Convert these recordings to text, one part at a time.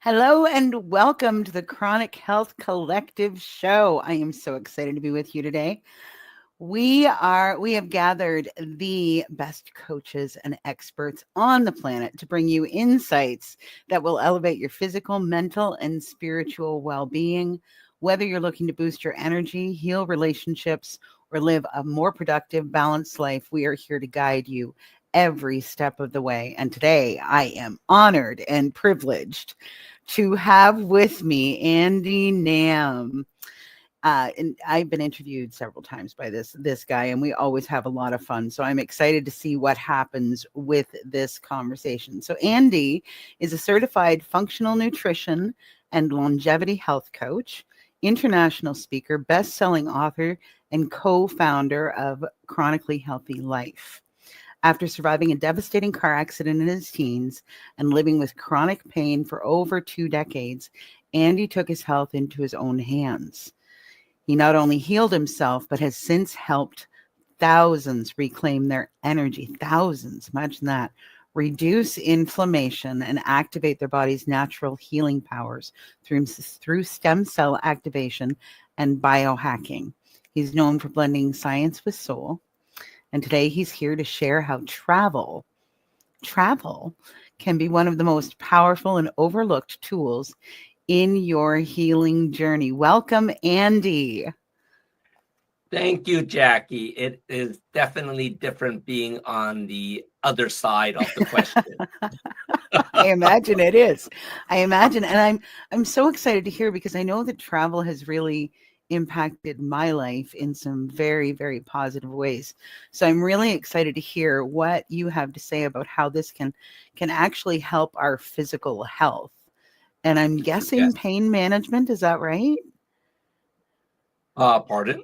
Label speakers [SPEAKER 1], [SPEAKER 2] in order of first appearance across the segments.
[SPEAKER 1] Hello and welcome to the Chronic Health Collective show. I am so excited to be with you today. We have gathered the best coaches and experts on the planet to bring you insights that will elevate your physical, mental, and spiritual well-being. Whether you're looking to boost your energy, heal relationships, or live a more productive, balanced life, we are here to guide you every step of the way. And today I am honored and privileged to have with me Andy Nam. And I've been interviewed several times by this guy, and we always have a lot of fun. So I'm excited to see what happens with this conversation. So Andy is a certified functional nutrition and longevity health coach, international speaker, best-selling author, and co-founder of Chronically Healthy Life. After surviving a devastating car accident in his teens and living with chronic pain for over 2 decades, Andy took his health into his own hands. He not only healed himself, but has since helped thousands reclaim their energy. Thousands, imagine that. Reduce inflammation and activate their body's natural healing powers through stem cell activation and biohacking. He's known for blending science with soul. And today he's here to share how travel can be one of the most powerful and overlooked tools in your healing journey. Welcome, Andy.
[SPEAKER 2] Thank you, Jackie. It is definitely different being on the other side of the question.
[SPEAKER 1] I imagine it is. I imagine, and I'm so excited to hear because I know that travel has really impacted my life in some very, very positive ways. So I'm really excited to hear what you have to say about how this can actually help our physical health. And I'm guessing
[SPEAKER 2] Yes.
[SPEAKER 1] pain management, is that right?
[SPEAKER 2] Pardon?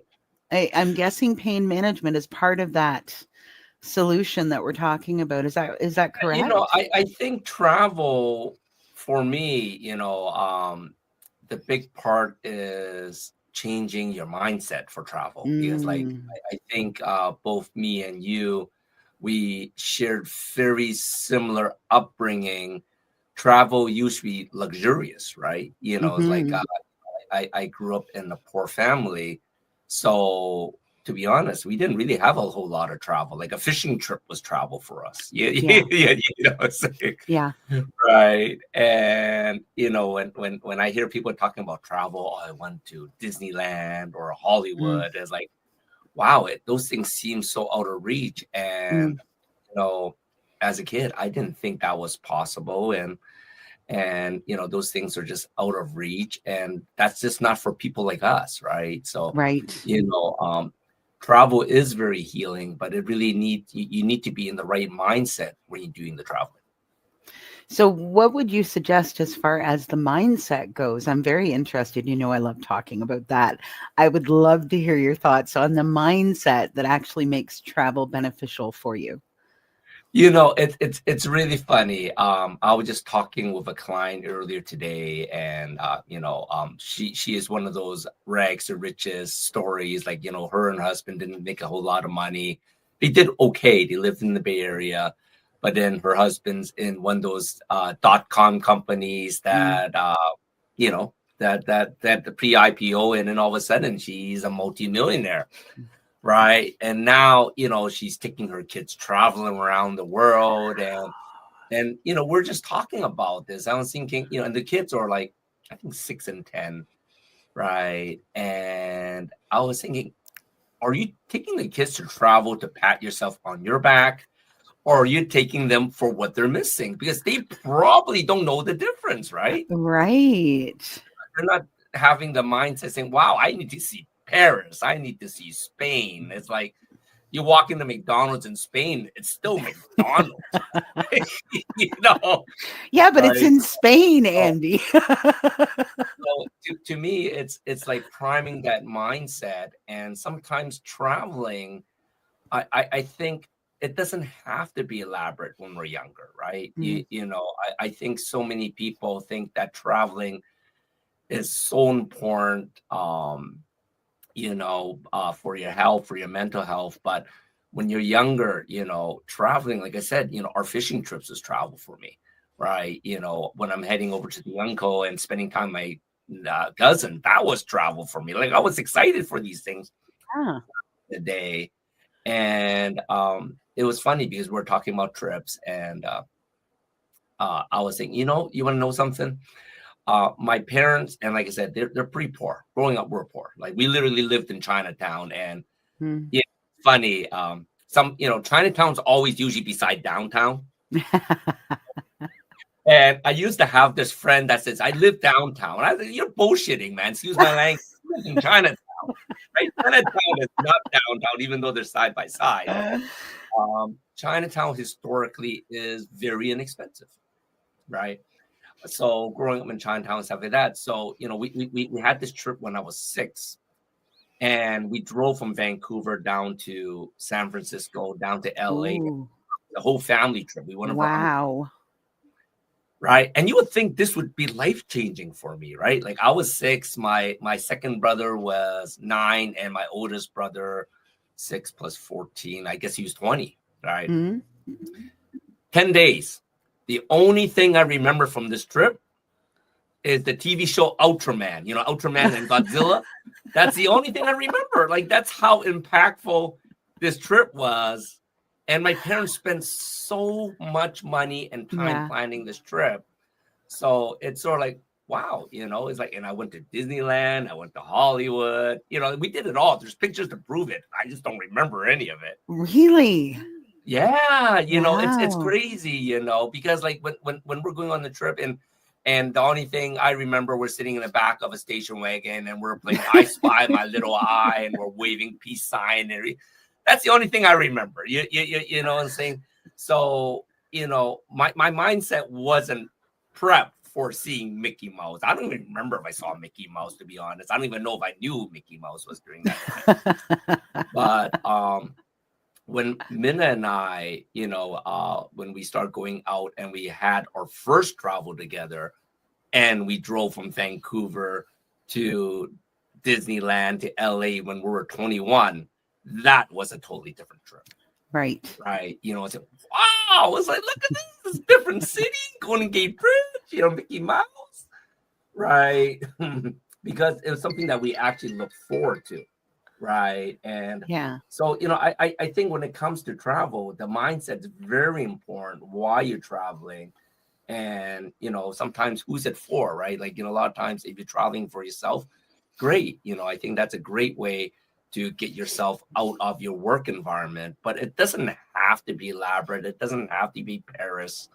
[SPEAKER 1] I'm guessing pain management is part of that solution that we're talking about. Is that correct?
[SPEAKER 2] I think travel for me, the big part is changing your mindset for travel because I think both me and you, we shared very similar upbringing. Travel used to be luxurious, right? It's like I grew up in a poor family. So to be honest, we didn't really have a whole lot of travel. Like a fishing trip was travel for us. Yeah. It's like,
[SPEAKER 1] Yeah.
[SPEAKER 2] right. And when I hear people talking about travel, oh, I went to Disneyland or Hollywood, it's like, wow, those things seem so out of reach. And as a kid, I didn't think that was possible. And those things are just out of reach, and that's just not for people like us, right? So
[SPEAKER 1] Right.
[SPEAKER 2] travel is very healing, but it really you need to be in the right mindset when you're doing the traveling.
[SPEAKER 1] So what would you suggest as far as the mindset goes? I'm very interested. I love talking about that. I would love to hear your thoughts on the mindset that actually makes travel beneficial for you.
[SPEAKER 2] It's really funny. I was just talking with a client earlier today, and she is one of those rags to riches stories. Like, her and her husband didn't make a whole lot of money. They did okay. They lived in the Bay Area, but then her husband's in one of those .com companies that that the pre-IPO, and then all of a sudden she's a multimillionaire. Right. And now, she's taking her kids traveling around the world. And we're just talking about this. I was thinking, and the kids are like, I think 6 and 10. Right. And I was thinking, are you taking the kids to travel to pat yourself on your back? Or are you taking them for what they're missing? Because they probably don't know the difference, right?
[SPEAKER 1] Right.
[SPEAKER 2] They're not having the mindset saying, wow, I need to see Paris. I need to see Spain. It's like you walk into McDonald's in Spain, it's still McDonald's.
[SPEAKER 1] Yeah, but it's
[SPEAKER 2] right?
[SPEAKER 1] in Spain, Andy.
[SPEAKER 2] So to me, it's like priming that mindset. And sometimes traveling, I think it doesn't have to be elaborate when we're younger, right? I think so many people think that traveling is so important. For your health, for your mental health. But when you're younger, traveling, like I said, our fishing trips is travel for me, right? When I'm heading over to the uncle and spending time with my cousin, that was travel for me. Like, I was excited for these things today. And it was funny because we're talking about trips, and I was thinking, you want to know something? My parents, and like I said, they're pretty poor. Growing up, we're poor. Like, we literally lived in Chinatown, and funny. Chinatown's always usually beside downtown. And I used to have this friend that says, I live downtown. I said, you're bullshitting, man. Excuse my language. I live in Chinatown. Right? Chinatown is not downtown, even though they're side by side. Chinatown historically is very inexpensive, right? So growing up in Chinatown and stuff like that. So, we had this trip when I was 6, and we drove from Vancouver down to San Francisco, down to LA.
[SPEAKER 1] Ooh.
[SPEAKER 2] The whole family trip. We went over.
[SPEAKER 1] Wow.
[SPEAKER 2] Right. And you would think this would be life-changing for me, right? Like, I was 6, my second brother was 9, and my oldest brother, 6 plus 14, I guess he was 20, right? 10 days. The only thing I remember from this trip is the TV show Ultraman, Ultraman and Godzilla. That's the only thing I remember. Like, that's how impactful this trip was. And my parents spent so much money and time planning this trip. So it's sort of like, wow, it's like, and I went to Disneyland, I went to Hollywood, we did it all. There's pictures to prove it. I just don't remember any of it.
[SPEAKER 1] Really?
[SPEAKER 2] Yeah. It's crazy, because like when we're going on the trip, and the only thing I remember, we're sitting in the back of a station wagon, and we're playing I Spy My Little Eye, and we're waving peace sign, and that's the only thing I remember. You know what I'm saying? So, my mindset wasn't prepped for seeing Mickey Mouse. I don't even remember if I saw Mickey Mouse, to be honest. I don't even know if I knew who Mickey Mouse was during that time. But when Minna and I, when we started going out and we had our first travel together, and we drove from Vancouver to Disneyland to LA when we were 21, that was a totally different trip. Right. It's like, wow. It's like, look at this different city, Golden Gate Bridge, Mickey Mouse. Right. Because it was something that we actually looked forward to. Right. And so, I think when it comes to travel, the mindset is very important. Why you're traveling. And, sometimes who's it for, right? Like, a lot of times if you're traveling for yourself, great. I think that's a great way to get yourself out of your work environment, but it doesn't have to be elaborate. It doesn't have to be Paris.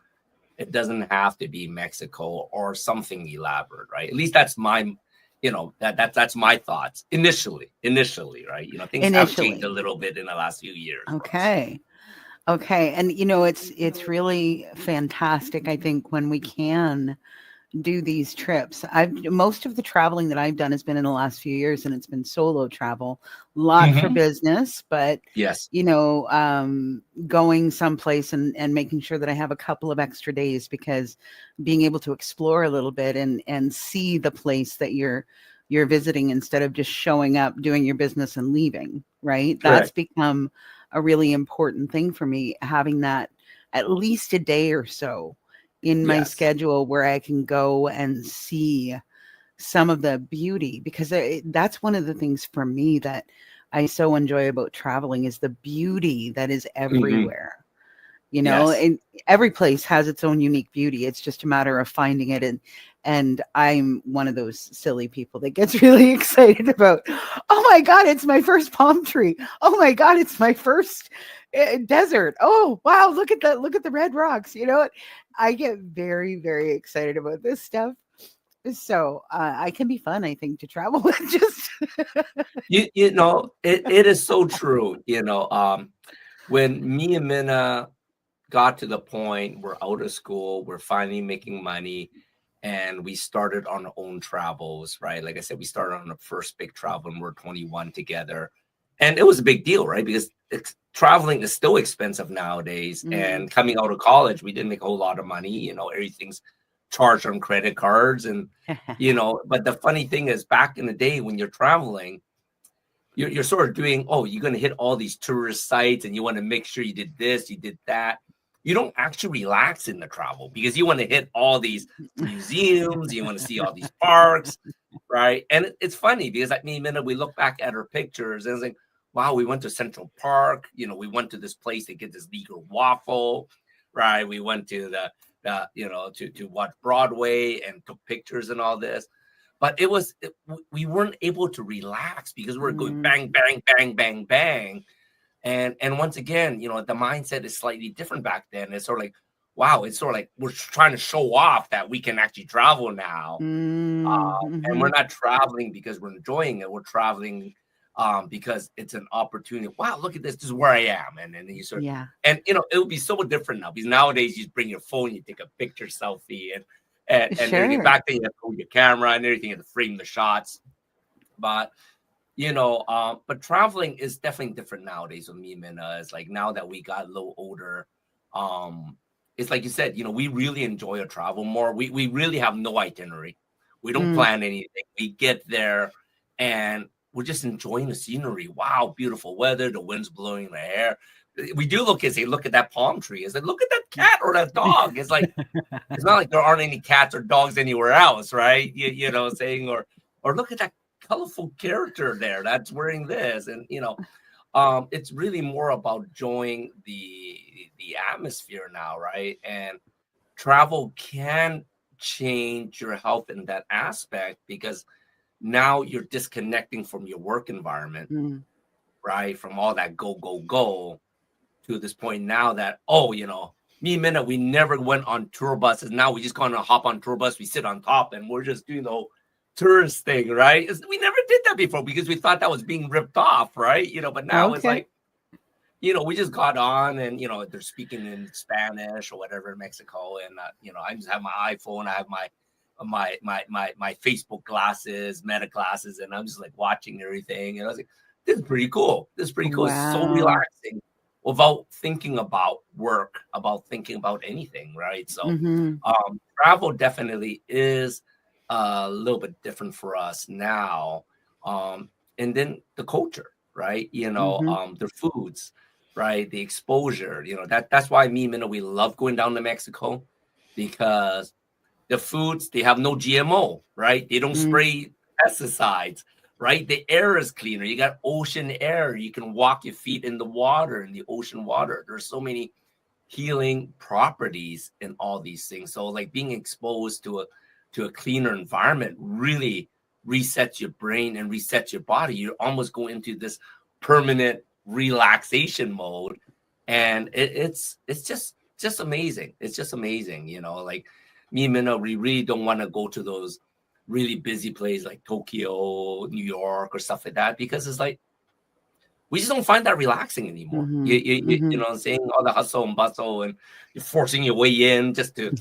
[SPEAKER 2] It doesn't have to be Mexico or something elaborate, right? At least that's my, that's my thoughts initially, right? Things have changed a little bit in the last few years.
[SPEAKER 1] Okay. And, it's really fantastic, I think, when we can do these trips. Most of the traveling that I've done has been in the last few years, and it's been solo travel, a lot for business, but going someplace and making sure that I have a couple of extra days, because being able to explore a little bit and see the place that you're visiting, instead of just showing up, doing your business and leaving, right? That's become a really important thing for me, having that at least a day or so in my schedule where I can go and see some of the beauty, because that's one of the things for me that I so enjoy about traveling, is the beauty that is everywhere. And every place has its own unique beauty. It's just a matter of finding it. And I'm one of those silly people that gets really excited about, oh my God, it's my first palm tree. Oh my God, it's my first desert. Oh, wow. Look at the red rocks. I get very, very excited about this stuff. So I can be fun, I think, to travel with. Just
[SPEAKER 2] it is so true. When me and Minna got to the point, we're out of school, we're finally making money, and we started on our own travels, right? Like I said, we started on the first big travel when we're 21 together. And it was a big deal, right? Because traveling is still expensive nowadays. And coming out of college, we didn't make a whole lot of money. Everything's charged on credit cards. And, but the funny thing is, back in the day when you're traveling, you're sort of doing, you're going to hit all these tourist sites, and you want to make sure you did this, you did that. you don't actually relax in the travel because you want to hit all these museums, you want to see all these parks, right? And it's funny because I mean, Minna, we look back at our pictures and it's like, wow, we went to Central Park, you know, we went to this place to get this legal waffle, right? We went to the you know, to watch Broadway and took pictures and all this. But we weren't able to relax because we were going bang, bang, bang, bang, bang. And once again, you know, the mindset is slightly different back then. It's sort of like, wow, it's sort of like we're trying to show off that we can actually travel now. And we're not traveling because we're enjoying it. We're traveling because it's an opportunity. Wow, look at this. This is where I am. And then you sort of, and you know, it would be so different now because nowadays you just bring your phone, you take a picture selfie and everything. Back then you have to hold your camera and everything, you have to frame the shots. But you know, but traveling is definitely different nowadays with me, Minna. It's like now that we got a little older, it's like you said, you know, we really enjoy a travel more. We really have no itinerary. We don't plan anything. We get there and we're just enjoying the scenery. Wow, beautiful weather. The wind's blowing in the hair. We do look and say, look at that palm tree. It's like, look at that cat or that dog. It's like, it's not like there aren't any cats or dogs anywhere else, right? You know, saying, or look at that colorful character there that's wearing this. And, you know, it's really more about enjoying the atmosphere now, right? And travel can change your health in that aspect because now you're disconnecting from your work environment, right? From all that go to this point now that, oh, you know, me and Minna, we never went on tour buses. Now we just gonna hop on tour bus. We sit on top and we're just doing the whole tourist thing, right? We never did that before because we thought that was being ripped off, right? You know, but now it's like, you know, we just got on and, you know, they're speaking in Spanish or whatever in Mexico. And, you know, I just have my iPhone. I have my Facebook glasses, Meta glasses, and I'm just like watching everything. And I was like, this is pretty cool. This is pretty cool. Wow. It's so relaxing without thinking about work, about thinking about anything, right? So travel definitely is a little bit different for us now. And then the culture, right? You know, the foods, right? The exposure, you know, that's why me and Minna, we love going down to Mexico because the foods, they have no GMO, right? They don't spray pesticides, right? The air is cleaner. You got ocean air. You can walk your feet in the water, in the ocean water. There's so many healing properties in all these things. So like being exposed to a cleaner environment really resets your brain and resets your body. You almost go into this permanent relaxation mode. And it's just amazing. It's just amazing, you know, like me and Minna, we really don't want to go to those really busy places like Tokyo, New York, or stuff like that, because it's like, we just don't find that relaxing anymore. You know what I'm saying? All the hustle and bustle and you're forcing your way in just to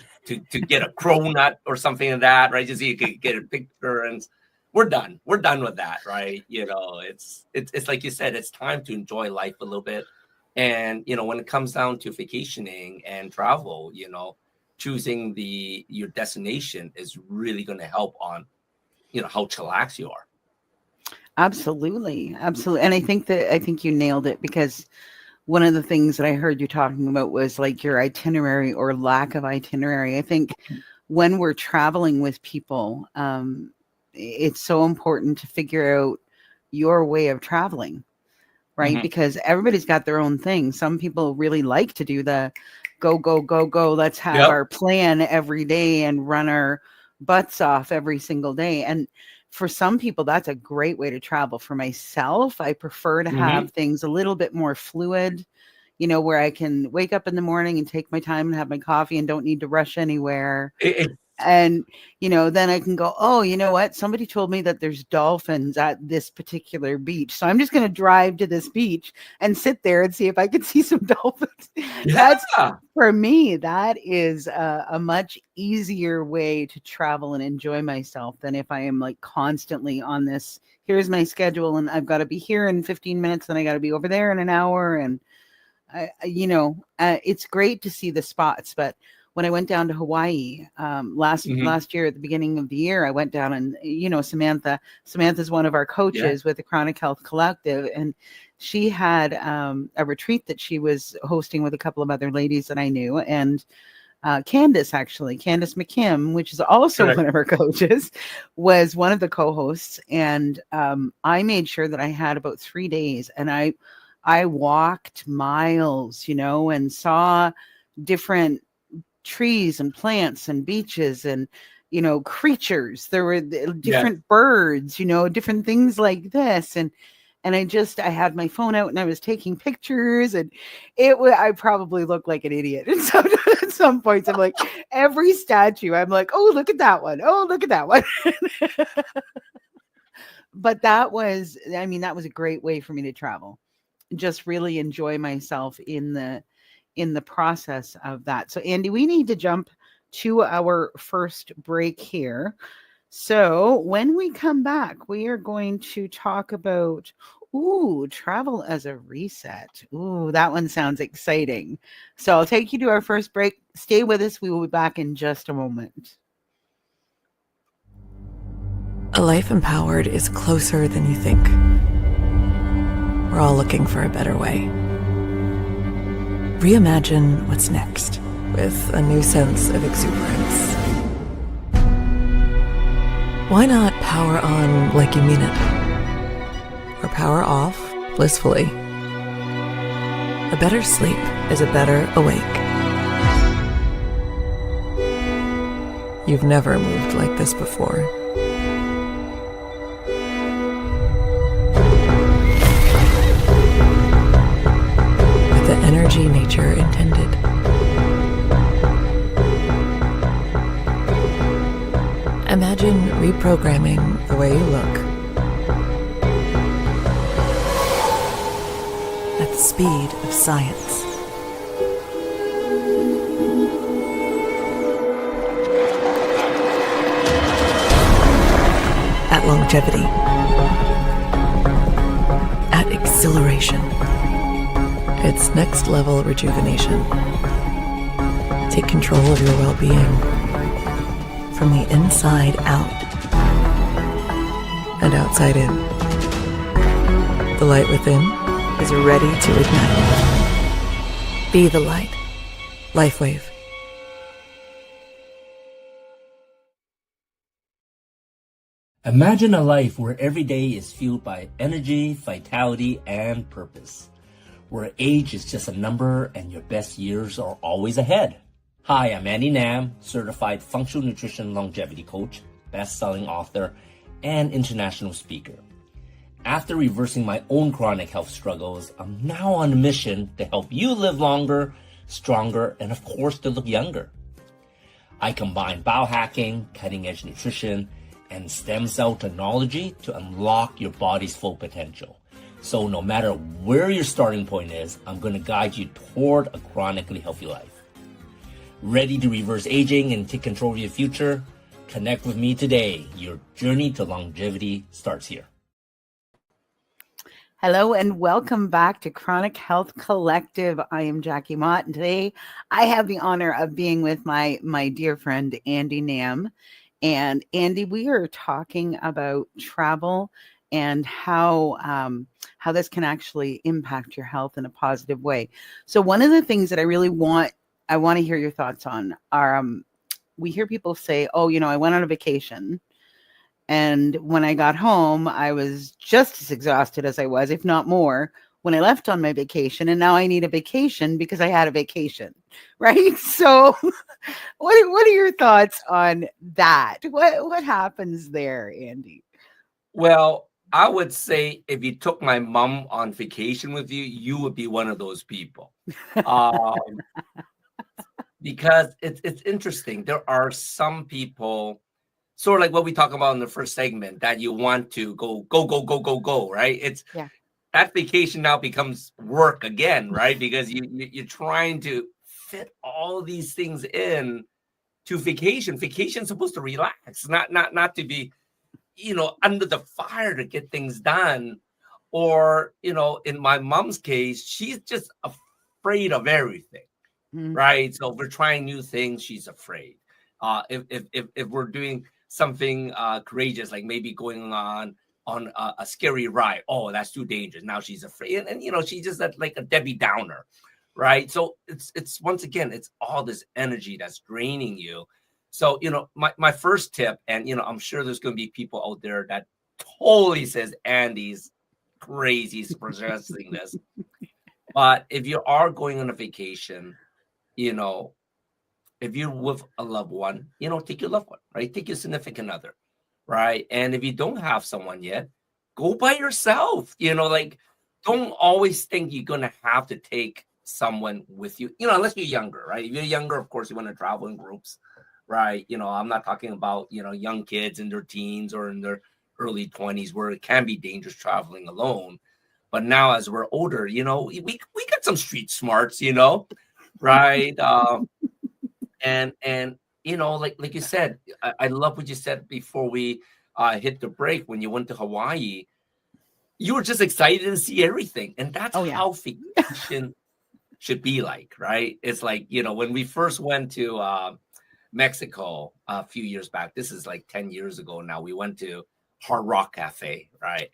[SPEAKER 2] get a cronut or something like that, right? Just so you can get a picture, and we're done. We're done with that, right? You know, it's like you said, it's time to enjoy life a little bit. And, you know, when it comes down to vacationing and travel, you know, choosing your destination is really going to help on, you know, how chillax you are.
[SPEAKER 1] Absolutely. And I think you nailed it, because one of the things that I heard you talking about was like your itinerary or lack of itinerary. I think when we're traveling with people, it's so important to figure out your way of traveling, right? Because everybody's got their own thing. Some people really like to do the go, go, go, go. Let's have our plan every day and run our butts off every single day. And for some people, that's a great way to travel. For myself, I prefer to have things a little bit more fluid, you know, where I can wake up in the morning and take my time and have my coffee and don't need to rush anywhere. And, you know, then I can go, oh, you know what? Somebody told me that there's dolphins at this particular beach. So I'm just going to drive to this beach and sit there and see if I can see some dolphins. That's, for me, that is a much easier way to travel and enjoy myself than if I am like constantly on this, here's my schedule and I've got to be here in 15 minutes and I got to be over there in an hour. And, it's great to see the spots, but when I went down to Hawaii last year at the beginning of the year, I went down and, you know, Samantha's one of our coaches with the Chronic Health Collective. And she had a retreat that she was hosting with a couple of other ladies that I knew, and Candace McKim, which is also
[SPEAKER 2] Correct.
[SPEAKER 1] one of her coaches, was one of the co-hosts. And I made sure that I had about 3 days, and I walked miles, and saw different trees and plants and beaches and creatures. There were different birds, different things like this. And I had my phone out and I was taking pictures, and I probably looked like an idiot. And so at some points I'm like, every statue, I'm like, oh, look at that one. Oh, look at that one. But that was a great way for me to travel. Just really enjoy myself in the process of that. So Andy, we need to jump to our first break here. So when we come back, we are going to talk about travel as a reset. Ooh, that one sounds exciting. So I'll take you to our first break. Stay with us. We will be back in just a moment.
[SPEAKER 3] A life empowered is closer than you think. We're all looking for a better way. Reimagine what's next with a new sense of exuberance. Why not power on like you mean it? Or power off blissfully? A better sleep is a better awake. You've never moved like this before. With the energy nature intended. Imagine reprogramming the way you look at the speed of science. At longevity. At exhilaration. It's next level rejuvenation. Take control of your well-being. From the inside out and outside in. The light within is ready to ignite. Be the light. LifeWave.
[SPEAKER 4] Imagine a life where every day is fueled by energy, vitality, and purpose. Where age is just a number and your best years are always ahead. Hi, I'm Andy Nam, certified functional nutrition longevity coach, best-selling author, and international speaker. After reversing my own chronic health struggles, I'm now on a mission to help you live longer, stronger, and of course to look younger. I combine biohacking, cutting-edge nutrition, and stem cell technology to unlock your body's full potential. So no matter where your starting point is, I'm going to guide you toward a chronically healthy life. Ready to reverse aging and take control of your future? Connect with me today. Your journey to longevity starts here.
[SPEAKER 1] Hello and welcome back to Chronic Health Collective. I am Jackie Mott, and today I have the honor of being with my dear friend Andy Nam. And Andy, we are talking about travel and how this can actually impact your health in a positive way. So one of the things that I want to hear your thoughts on are we hear people say, oh, I went on a vacation, and when I got home, I was just as exhausted as I was, if not more, when I left on my vacation. And now I need a vacation because I had a vacation, right? So what are your thoughts on that? What happens there, Andy?
[SPEAKER 2] Well, I would say if you took my mom on vacation with you, you would be one of those people. Because it's interesting. There are some people, sort of like what we talked about in the first segment, that you want to go, right? It's that vacation now becomes work again, right? Because you're trying to fit all these things in to vacation. Vacation's supposed to relax, not to be, under the fire to get things done. Or, in my mom's case, she's just afraid of everything. Right. So if we're trying new things, she's afraid. If we're doing something courageous, like maybe going on on a scary ride. Oh, that's too dangerous. Now she's afraid. And you know, she's just like a Debbie Downer, right? So it's once again, it's all this energy that's draining you. So, you know, my first tip, and you know, I'm sure there's going to be people out there that totally says Andy's crazy suggesting this. But if you are going on a vacation, you know, if you're with a loved one, you know, take your loved one, right? Take your significant other, right? And if you don't have someone yet, go by yourself. You know, like don't always think you're gonna have to take someone with you, you know, unless you're younger, right? If you're younger, of course, you want to travel in groups, right? You know, I'm not talking about, you know, young kids in their teens or in their early 20s where it can be dangerous traveling alone. But now as we're older, you know, we got some street smarts, you know, right? And you know, like you said, I love what you said before we hit the break. When you went to Hawaii, you were just excited to see everything, and that's
[SPEAKER 1] Oh, yeah.
[SPEAKER 2] how vacation should be like, right? It's like, you know, when we first went to Mexico a few years back, this is like 10 years ago now, we went to Hard Rock Cafe, right?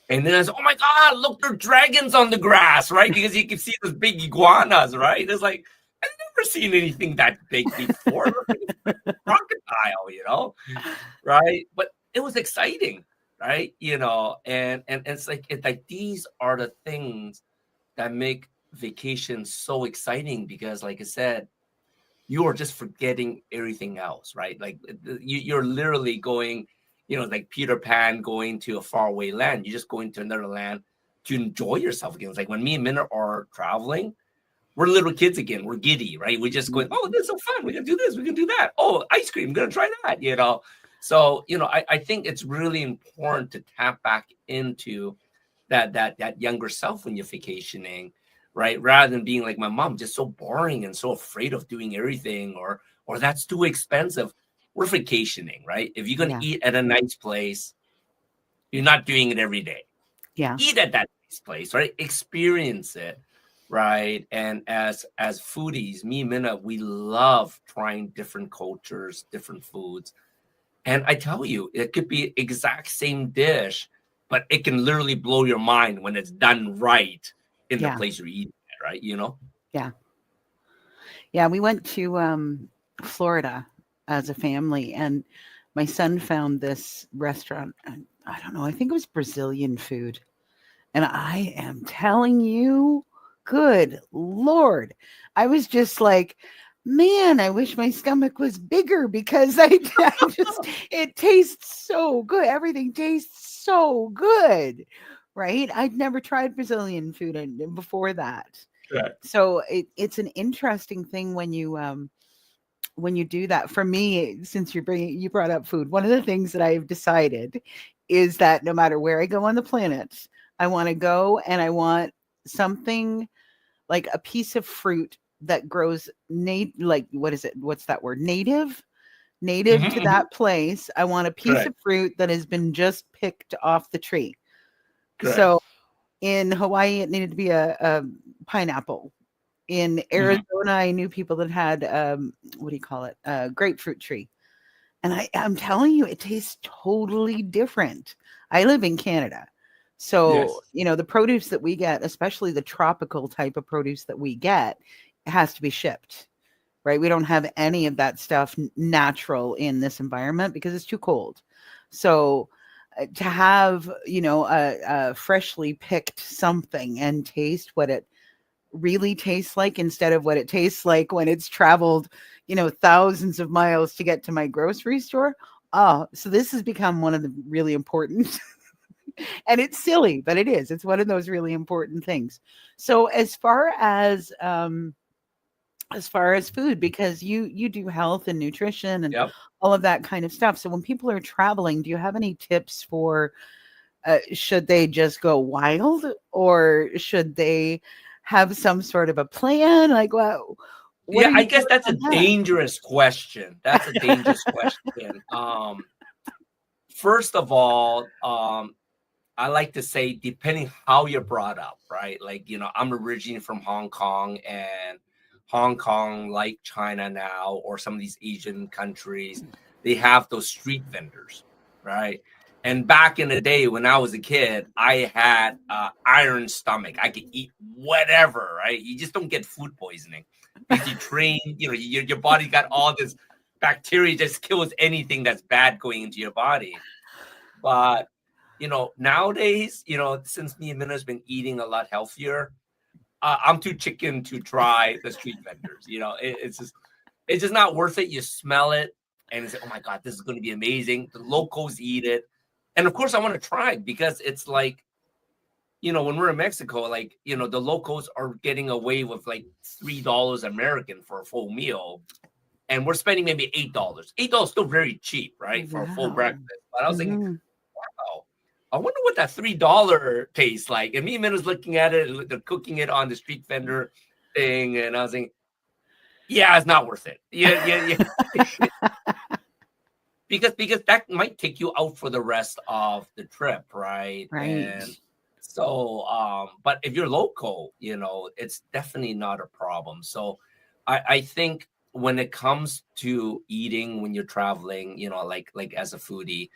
[SPEAKER 2] And then I said, oh my God, look, there are dragons on the grass, right? Because you can see those big iguanas, right? It's like, I've never seen anything that big before. Crocodile, you know, right? But it was exciting, right? You know, and it's like these are the things that make vacation so exciting because, like I said, you are just forgetting everything else, right? Like you're literally going, you know, like Peter Pan going to a faraway land. You're just going to another land to enjoy yourself again. It's like when me and Minna are traveling, we're little kids again. We're giddy, right? We're just going, oh, this is so fun. We can do this. We can do that. Oh, ice cream. I'm going to try that, you know? So, you know, I think it's really important to tap back into that younger self when you're vacationing, right? Rather than being like my mom, just so boring and so afraid of doing everything or that's too expensive. We're vacationing, right? If you're going to eat at a nice place, you're not doing it every day.
[SPEAKER 1] Yeah.
[SPEAKER 2] Eat at that nice place, right? Experience it, right? And as foodies, me and Minna, we love trying different cultures, different foods. And I tell you, it could be exact same dish, but it can literally blow your mind when it's done right in the place you're eating at, right? You know?
[SPEAKER 1] Yeah. Yeah. We went to Florida as a family, and my son found this restaurant. I don't know. I think it was Brazilian food. And I am telling you, good Lord, I was just like, man, I wish my stomach was bigger because I just, it tastes so good. Everything tastes so good, right? I'd never tried Brazilian food before that.
[SPEAKER 2] Right.
[SPEAKER 1] So it's an interesting thing when you do that. For me, since you brought up food, one of the things that I've decided is that no matter where I go on the planet, I want to go and I want something like a piece of fruit that grows like, what is it? What's that word? Native to that place. I want a piece of fruit that has been just picked off the tree. So in Hawaii, it needed to be a pineapple. In Arizona, I knew people that had, what do you call it? A grapefruit tree. And I'm telling you, it tastes totally different. I live in Canada. So, you know, the produce that we get, especially the tropical type of produce that we get, it has to be shipped, right? We don't have any of that stuff natural in this environment because it's too cold. So to have, you know, a freshly picked something and taste what it really tastes like instead of what it tastes like when it's traveled, you know, thousands of miles to get to my grocery store. Oh, so this has become one of the really important and it's silly, but it is. It's one of those really important things. So as far as food, because you do health and nutrition and all of that kind of stuff. So when people are traveling, do you have any tips for should they just go wild or should they have some sort of a plan? Like, well,
[SPEAKER 2] yeah, I guess that's a dangerous question. That's a dangerous question. First of all, I like to say, depending how you're brought up, right? Like, you know, I'm originally from Hong Kong, and Hong Kong, like China now, or some of these Asian countries, they have those street vendors, right? And back in the day when I was a kid, I had iron stomach. I could eat whatever, right? You just don't get food poisoning because you train, your body got all this bacteria just kills anything that's bad going into your body. But, nowadays, since me and Minna's been eating a lot healthier, I'm too chicken to try the street vendors. It's just not worth it. You smell it and you say, oh my God, this is going to be amazing. The locals eat it. And of course I want to try because it's like, when we're in Mexico, like, the locals are getting away with like $3 American for a full meal. And we're spending maybe $8. $8 is still very cheap, right? For a full breakfast. But I was thinking, wow, I wonder what that $3 tastes like. And me and Min was looking at it, they're cooking it on the street vendor thing. And I was thinking, yeah, it's not worth it. Yeah. because that might take you out for the rest of the trip, right? And so, but if you're local, it's definitely not a problem. So I think when it comes to eating when you're traveling, like as a foodie,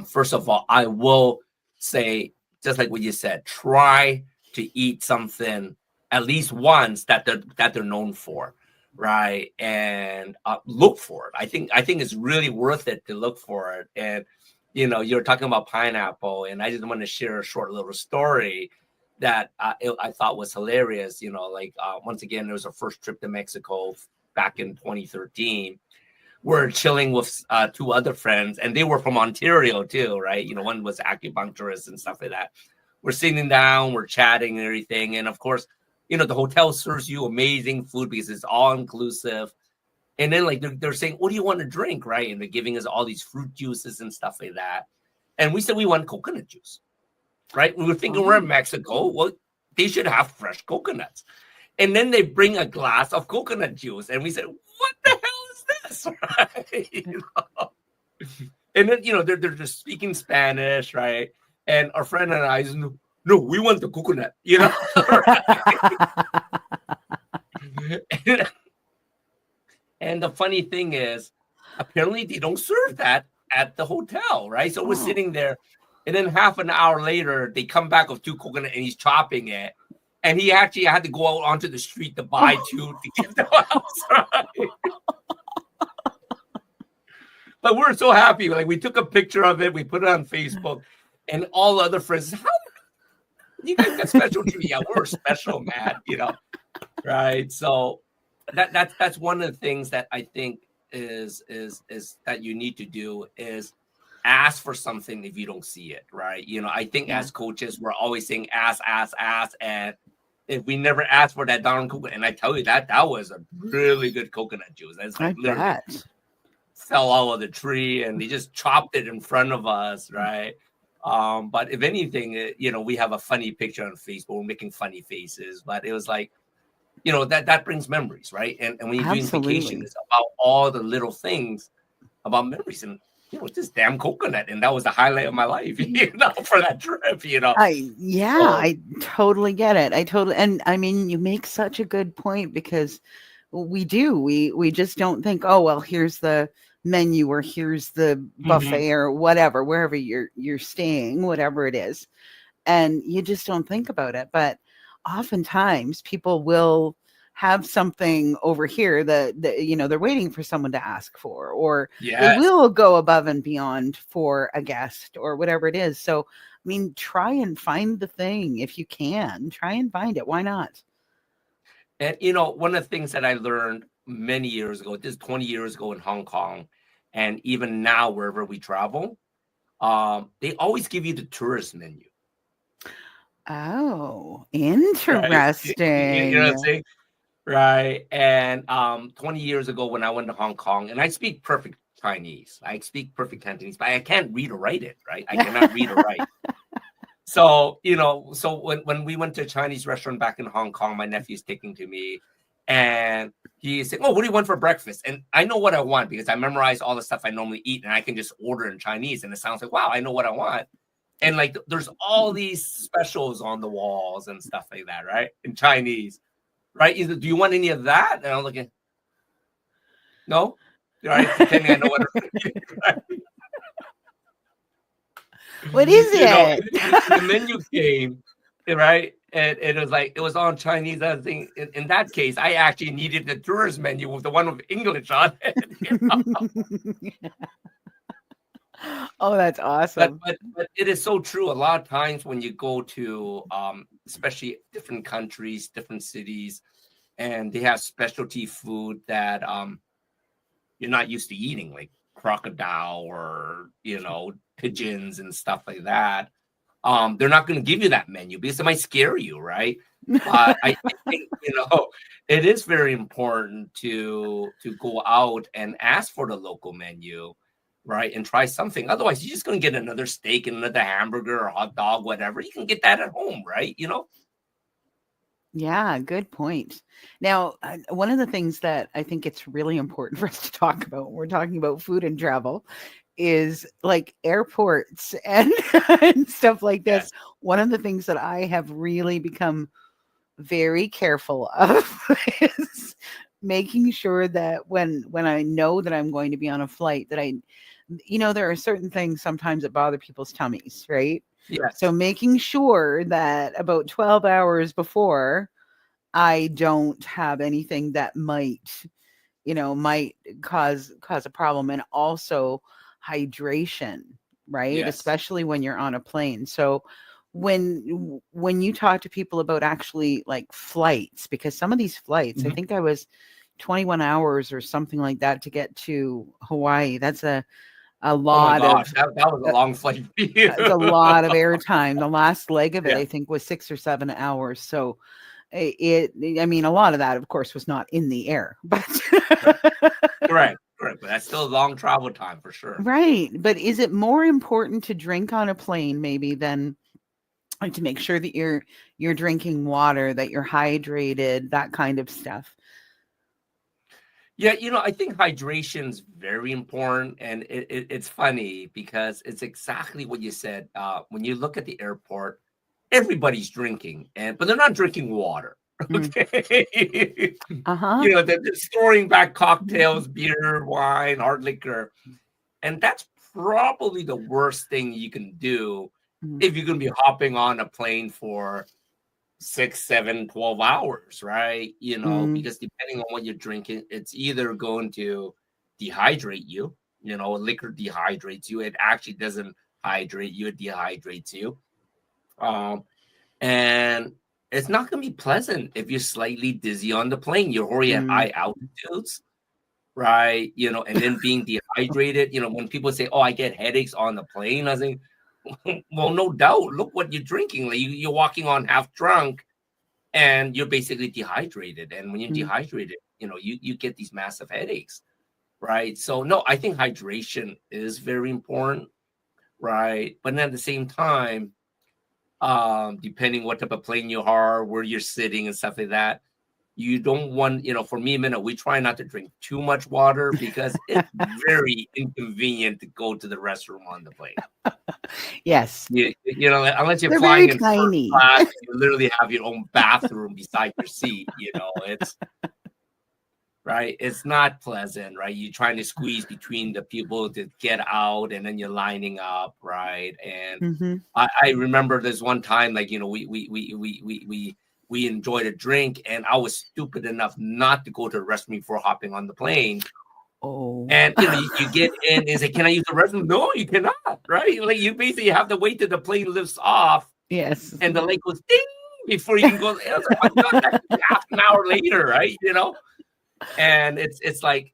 [SPEAKER 2] first of all, I will say, just like what you said, try to eat something at least once that they're known for, right? And look for it. I think it's really worth it to look for it. And you're talking about pineapple, and I just want to share a short little story that I thought was hilarious. Once again, there was our first trip to Mexico back in 2013. We're chilling with two other friends, and they were from Ontario too, right? One was acupuncturist and stuff like that. We're sitting down, we're chatting and everything. And of course, the hotel serves you amazing food because it's all inclusive. And then like they're saying, what do you want to drink, right? And they're giving us all these fruit juices and stuff like that. And we said we want coconut juice, right? We were thinking we're in Mexico. Well, they should have fresh coconuts. And then they bring a glass of coconut juice. And we said, what the hell is this? Right? And then, they're just speaking Spanish, right? And our friend and I said, no, we want the coconut, And the funny thing is, apparently they don't serve that at the hotel, right? So we're sitting there, and then half an hour later, they come back with two coconut, and he's chopping it. And he actually had to go out onto the street to buy two to give them outside. But we're so happy. Like, we took a picture of it, we put it on Facebook, and all the other friends said, how you guys got special treat? Yeah, we're special, man, right? So that's one of the things that I think is that you need to do is ask for something if you don't see it, right? I think as coaches, we're always saying ask, and if we never ask for that darn coconut, and I tell you that was a really good coconut juice. That's like literally fell out of the tree, and they just chopped it in front of us, right? But if anything, we have a funny picture on Facebook. We're making funny faces, but it was like, that brings memories, right? And when you're doing vacation, it's about all the little things about memories. And this damn coconut, and that was the highlight of my life, for that trip,
[SPEAKER 1] I totally get it. And I mean, you make such a good point because we just don't think, oh well, here's the menu or here's the buffet or whatever, wherever you're staying, whatever it is, and you just don't think about it. But oftentimes people will have something over here that they're waiting for someone to ask for, or they will go above and beyond for a guest or whatever it is. So I mean, try and find the thing. If you can, try and find it. Why not?
[SPEAKER 2] And one of the things that I learned many years ago, this 20 years ago in Hong Kong, and even now wherever we travel, they always give you the tourist menu.
[SPEAKER 1] Oh, interesting.
[SPEAKER 2] Right? You know what I'm saying? Right. And 20 years ago when I went to Hong Kong, and I speak perfect Chinese, I speak perfect Cantonese, but I can't read or write it, right? I cannot read or write. So, so when we went to a Chinese restaurant back in Hong Kong, my nephew's taking to me, and he said, oh, what do you want for breakfast? And I know what I want because I memorize all the stuff I normally eat, and I can just order in Chinese, and it sounds like, wow, I know what I want. And like, there's all these specials on the walls and stuff like that, right? In Chinese, right? Do you want any of that? And I'm looking, no, right? Pretending I know what. Right?
[SPEAKER 1] What is
[SPEAKER 2] You know,
[SPEAKER 1] it?
[SPEAKER 2] and the menu came, right? And it was like, it was on Chinese. I think in that case, I actually needed the tourist menu with the one with English on it. You know?
[SPEAKER 1] Oh, that's awesome.
[SPEAKER 2] But it is so true. A lot of times when you go to especially different countries, different cities, and they have specialty food that you're not used to eating, like crocodile or pigeons and stuff like that. They're not going to give you that menu because it might scare you, right? But I think it is very important to go out and ask for the local menu, right, and try something. Otherwise, you're just going to get another steak and another hamburger or hot dog, whatever. You can get that at home, right?
[SPEAKER 1] Yeah, good point. Now, one of the things that I think it's really important for us to talk about when we're talking about food and travel is like airports and, and stuff like this.
[SPEAKER 2] Yes.
[SPEAKER 1] One of the things that I have really become very careful of is making sure that when I know that I'm going to be on a flight, that there are certain things sometimes that bother people's tummies, right?
[SPEAKER 2] Yes.
[SPEAKER 1] So making sure that about 12 hours before, I don't have anything that might cause a problem. And also hydration, right?
[SPEAKER 2] Yes.
[SPEAKER 1] Especially when you're on a plane. So when you talk to people about actually like flights, because some of these flights, I think I was 21 hours or something like that to get to Hawaii. That's a lot
[SPEAKER 2] Oh my gosh,
[SPEAKER 1] of
[SPEAKER 2] that was a long flight for you.
[SPEAKER 1] it's a lot of airtime. The last leg of it,
[SPEAKER 2] Yeah.
[SPEAKER 1] I think, was 6 or 7 hours. So I mean, a lot of that, of course, was not in the air, but
[SPEAKER 2] Correct. But that's still a long travel time for sure.
[SPEAKER 1] right. But is it more important to drink on a plane maybe than like to make sure that you're drinking water, that you're hydrated, that kind of stuff?
[SPEAKER 2] Yeah, I think hydration is very important, and it's funny because it's exactly what you said. When you look at the airport, everybody's drinking, but they're not drinking water. Okay,
[SPEAKER 1] Uh-huh.
[SPEAKER 2] they're storing back cocktails, beer, wine, hard liquor, and that's probably the worst thing you can do if you're going to be hopping on a plane for 6, 7, 12 hours, right? Because depending on what you're drinking, it's either going to dehydrate you, liquor dehydrates you. It actually doesn't hydrate you, it dehydrates you. And it's not going to be pleasant if you're slightly dizzy on the plane. You're already at high altitudes, right? And then being dehydrated, when people say, oh, I get headaches on the plane, I think, well, no doubt. Look what you're drinking. Like you're walking on half drunk, and you're basically dehydrated. And when you're dehydrated, you get these massive headaches, right? So no, I think hydration is very important, right? But then at the same time, depending what type of plane you are, where you're sitting and stuff like that, you don't want, for me, Minna, we try not to drink too much water because it's very inconvenient to go to the restroom on the plane.
[SPEAKER 1] Yes.
[SPEAKER 2] Unless you're
[SPEAKER 1] They're
[SPEAKER 2] flying
[SPEAKER 1] very
[SPEAKER 2] in
[SPEAKER 1] tiny.
[SPEAKER 2] first class, you literally have your own bathroom beside your seat. It's right. It's not pleasant, right? You're trying to squeeze between the people to get out, and then you're lining up, right? And I remember there's one time, like we enjoyed a drink, and I was stupid enough not to go to the restroom before hopping on the plane.
[SPEAKER 1] Oh.
[SPEAKER 2] And you get in and say, "Can I use the restroom?" No, you cannot. Right? Like you basically have to wait till the plane lifts off.
[SPEAKER 1] Yes.
[SPEAKER 2] And the light goes ding before you can go. I was like, oh my God, that's half an hour later, right? And it's like,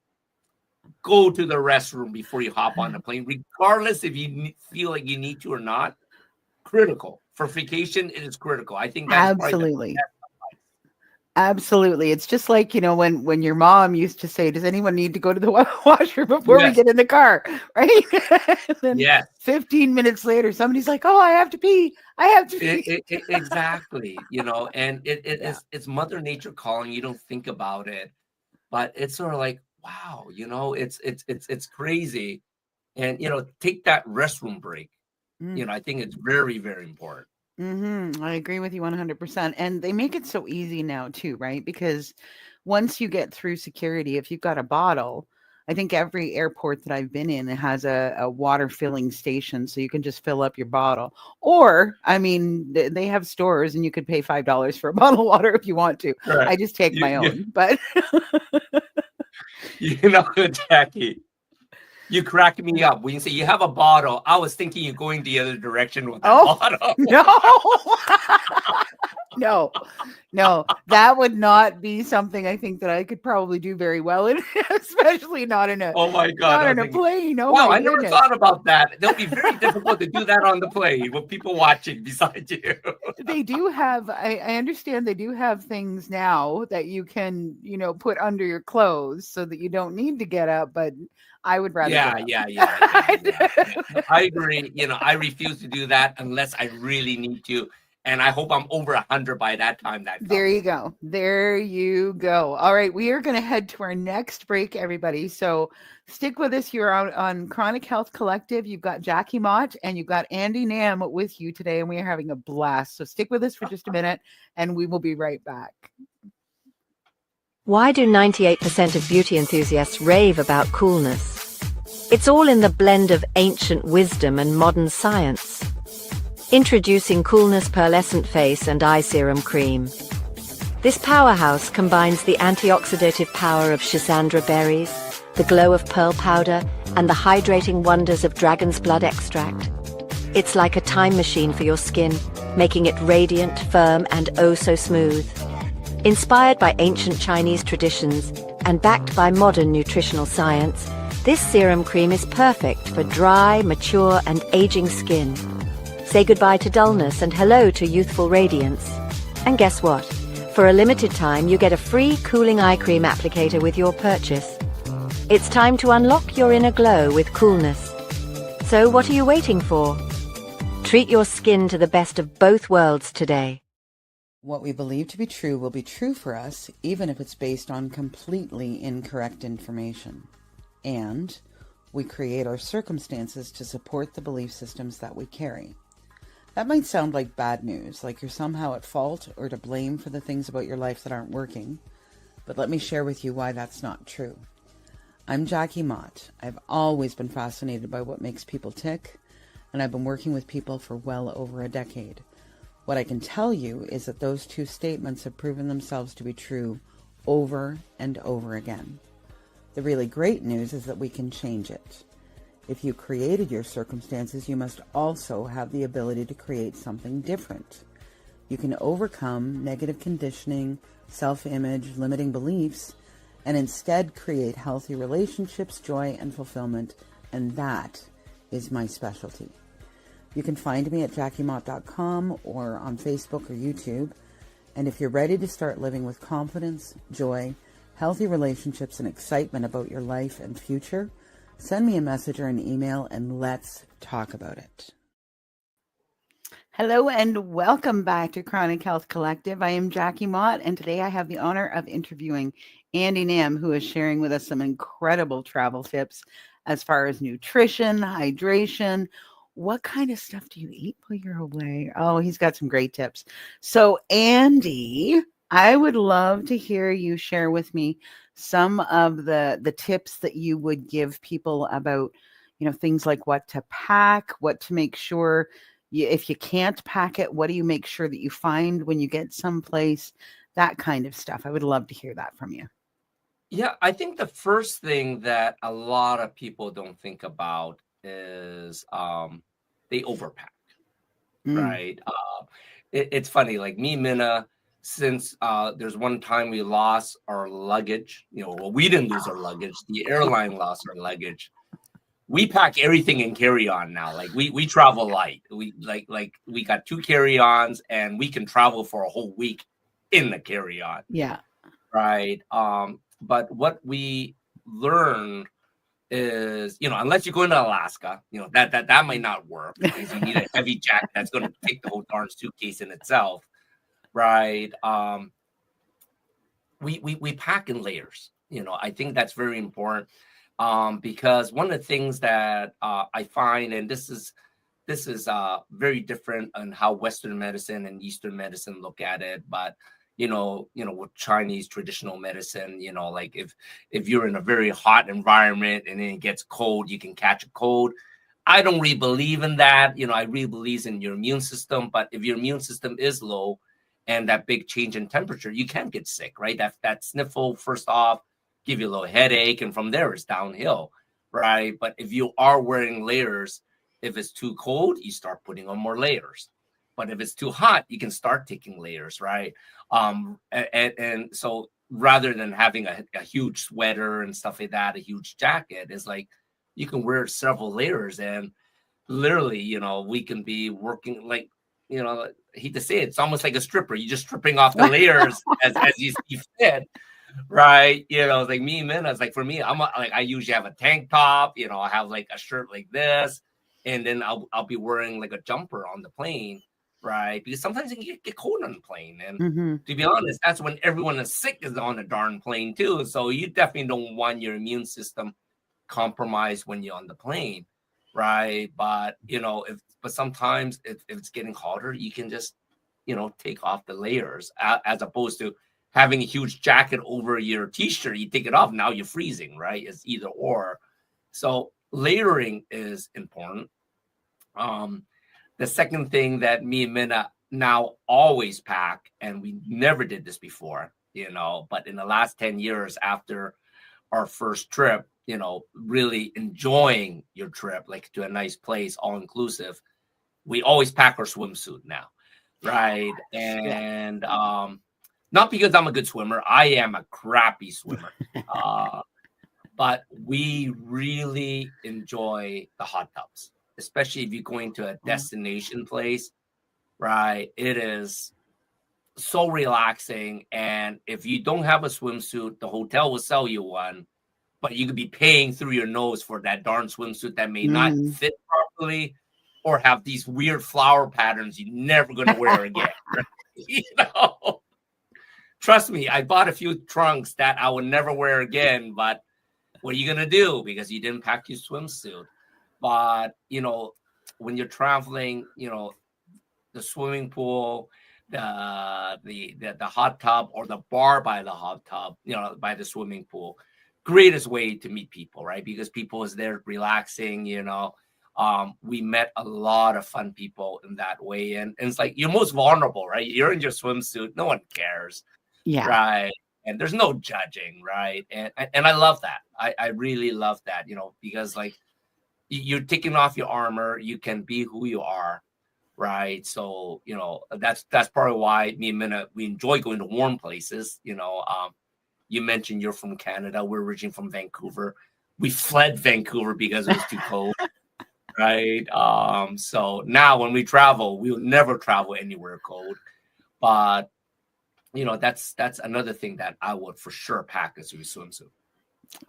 [SPEAKER 2] go to the restroom before you hop on the plane, regardless if you feel like you need to or not. Critical for vacation. It is critical. I think that's
[SPEAKER 1] absolutely. Absolutely. It's just like, when your mom used to say, does anyone need to go to the washroom before we get in the car? Right. And then 15 minutes later, somebody's like, oh, I have to pee. I have to pee.
[SPEAKER 2] Exactly. And it's Mother Nature calling. You don't think about it, but it's sort of like, wow, it's crazy. And, take that restroom break. I think it's very, very important.
[SPEAKER 1] I agree with you 100%. And they make it so easy now too, right? Because once you get through security, if you've got a bottle, I think every airport that I've been in has a water filling station, so you can just fill up your bottle. Or, I mean, they have stores and you could pay $5 for a bottle of water if you want to.
[SPEAKER 2] Correct.
[SPEAKER 1] I just take my own, but
[SPEAKER 2] Jackie, you cracked me up when you say you have a bottle. I was thinking you're going the other direction with that bottle.
[SPEAKER 1] No, that would not be something I think that I could probably do very well in, especially not in a not on a plane. Oh,
[SPEAKER 2] wow,
[SPEAKER 1] my
[SPEAKER 2] I never
[SPEAKER 1] goodness.
[SPEAKER 2] thought about that. It'll be very difficult to do that on the plane with people watching beside you.
[SPEAKER 1] They do have, I understand they do have things now that you can, put under your clothes so that you don't need to get up, but I would rather.
[SPEAKER 2] Yeah. I agree. I refuse to do that unless I really need to. And I hope I'm over 100 by that time.
[SPEAKER 1] There you go. There you go. All right. We are going to head to our next break, everybody. So stick with us. You're on Chronic Health Collective. You've got Jackie Mott and you've got Andy Nam with you today, and we are having a blast. So stick with us for just a minute, and we will be right back.
[SPEAKER 5] Why do 98% of beauty enthusiasts rave about coolness? It's all in the blend of ancient wisdom and modern science. Introducing Coolness Pearlescent Face and Eye Serum Cream. This powerhouse combines the antioxidative power of schisandra berries, the glow of pearl powder, and the hydrating wonders of dragon's blood extract. It's like a time machine for your skin, making it radiant, firm, and oh so smooth. Inspired by ancient Chinese traditions and backed by modern nutritional science, this serum cream is perfect for dry, mature, and aging skin. Say goodbye to dullness and hello to youthful radiance. And guess what? For a limited time, you get a free cooling eye cream applicator with your purchase. It's time to unlock your inner glow with coolness. So what are you waiting for? Treat your skin to the best of both worlds today.
[SPEAKER 1] What we believe to be true will be true for us, even if it's based on completely incorrect information. And we create our circumstances to support the belief systems that we carry. That might sound like bad news, like you're somehow at fault or to blame for the things about your life that aren't working. But let me share with you why that's not true. I'm Jackie Mott. I've always been fascinated by what makes people tick, and I've been working with people for well over a decade. What I can tell you is that those two statements have proven themselves to be true over and over again. The really great news is that we can change it. If you created your circumstances, you must also have the ability to create something different. You can overcome negative conditioning, self-image, limiting beliefs, and instead create healthy relationships, joy, and fulfillment, and that is my specialty. You can find me at jackiemott.com or on Facebook or YouTube, and if you're ready to start living with confidence, joy, healthy relationships, and excitement about your life and future, send me a message or an email and let's talk about it. Hello and welcome back to Chronic Health Collective. I am Jackie Mott, and today I have the honor of interviewing Andy Nam, who is sharing with us some incredible travel tips as far as nutrition, hydration. What kind of stuff do you eat while you're away? Oh, he's got some great tips. So, Andy, I would love to hear you share with me some of the tips that you would give people about, things like what to pack, what to make sure if you can't pack it, what do you make sure that you find when you get someplace, that kind of stuff. I would love to hear that from you.
[SPEAKER 2] Yeah, I think the first thing that a lot of people don't think about is they overpack, right? It's funny, like me, Minna, since there's one time we lost our luggage, we didn't lose our luggage. The airline lost our luggage. We pack everything in carry-on now. Like we travel light. We like we got 2 carry-ons and we can travel for a whole week in the carry-on.
[SPEAKER 1] Yeah.
[SPEAKER 2] Right. But what we learned is, unless you go into Alaska, that might not work because you need a heavy jacket that's going to take the whole darn suitcase in itself. Right. We pack in layers. I think that's very important because one of the things that I find, and this is very different on how Western medicine and Eastern medicine look at it, but with Chinese traditional medicine, like if you're in a very hot environment and then it gets cold, you can catch a cold. I don't really believe in that. I really believe in your immune system. But if your immune system is low and that big change in temperature, you can get sick, right? That sniffle, first off, give you a little headache. And from there, it's downhill, right? But if you are wearing layers, if it's too cold, you start putting on more layers. But if it's too hot, you can start taking layers, right? And so rather than having a huge sweater and stuff like that, a huge jacket, is like, you can wear several layers, and literally, we can be working like, I hate to say it, it's almost like a stripper. You're just stripping off the layers as you see fit, right? Like me and Minna, it's like, for me, I usually have a tank top, I have like a shirt like this, and then I'll be wearing like a jumper on the plane, right? Because sometimes you can get cold on the plane, and to be honest, that's when everyone is sick is on the darn plane too. So you definitely don't want your immune system compromise when you're on the plane, right? But but sometimes if it's getting hotter, you can just take off the layers, as opposed to having a huge jacket over your t-shirt. You take it off, now you're freezing, right? It's either or. So layering is important. The second thing that me and Minna now always pack, and we never did this before, but in the last 10 years after our first trip, really enjoying your trip, like to a nice place, all inclusive, we always pack our swimsuit now, right? And not because I'm a good swimmer, I am a crappy swimmer, but we really enjoy the hot tubs, especially if you're going to a destination place, right? It is so relaxing, and if you don't have a swimsuit, the hotel will sell you one, but you could be paying through your nose for that darn swimsuit that may not fit properly or have these weird flower patterns you're never going to wear again. Right? Trust me, I bought a few trunks that I would never wear again, but what are you going to do? Because you didn't pack your swimsuit. But, when you're traveling, the swimming pool, the hot tub, or the bar by the hot tub, by the swimming pool, greatest way to meet people, right? Because people is there relaxing, we met a lot of fun people in that way. And it's like, you're most vulnerable, right? You're in your swimsuit. No one cares.
[SPEAKER 1] Yeah.
[SPEAKER 2] Right. And there's no judging. Right. And I love that. I really love that, because like you're taking off your armor. You can be who you are. Right. So, that's probably why me and Minna, we enjoy going to warm places. You mentioned you're from Canada. We're originally from Vancouver. We fled Vancouver because it was too cold. Right. So now when we travel, we'll never travel anywhere cold. But, that's another thing that I would for sure pack as a swimsuit.